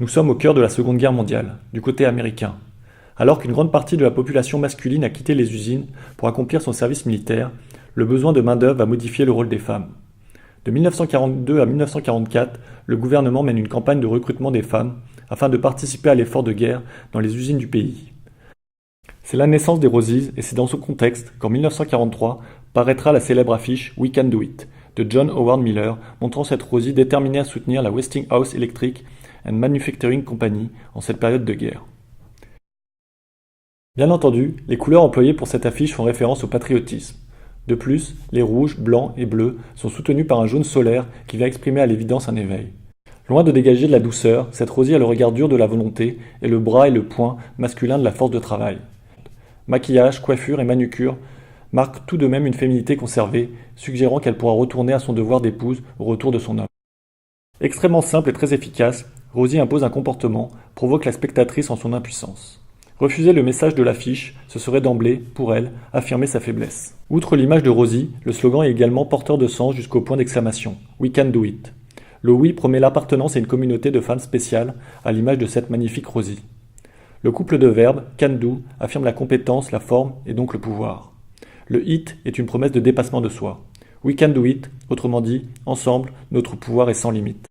Nous sommes au cœur de la Seconde Guerre mondiale, du côté américain. Alors qu'une grande partie de la population masculine a quitté les usines pour accomplir son service militaire, le besoin de main-d'œuvre a modifié le rôle des femmes. De 1942 à 1944, le gouvernement mène une campagne de recrutement des femmes afin de participer à l'effort de guerre dans les usines du pays. C'est la naissance des Rosies et c'est dans ce contexte qu'en 1943 paraîtra la célèbre affiche We Can Do It de John Howard Miller, montrant cette Rosie déterminée à soutenir la Westinghouse Electric and Manufacturing Company en cette période de guerre. Bien entendu, les couleurs employées pour cette affiche font référence au patriotisme. De plus, les rouges, blancs et bleus sont soutenus par un jaune solaire qui vient exprimer à l'évidence un éveil. Loin de dégager de la douceur, cette Rosie a le regard dur de la volonté et le bras et le poing masculin de la force de travail. Maquillage, coiffure et manucure marquent tout de même une féminité conservée, suggérant qu'elle pourra retourner à son devoir d'épouse au retour de son homme. Extrêmement simple et très efficace, Rosie impose un comportement, provoque la spectatrice en son impuissance. Refuser le message de l'affiche, ce serait d'emblée, pour elle, affirmer sa faiblesse. Outre l'image de Rosie, le slogan est également porteur de sens jusqu'au point d'exclamation « We can do it ». Le oui promet l'appartenance à une communauté de femmes spéciales, à l'image de cette magnifique Rosie. Le couple de verbes « can do » affirme la compétence, la forme et donc le pouvoir. Le it est une promesse de dépassement de soi. We can do it, autrement dit, ensemble, notre pouvoir est sans limite.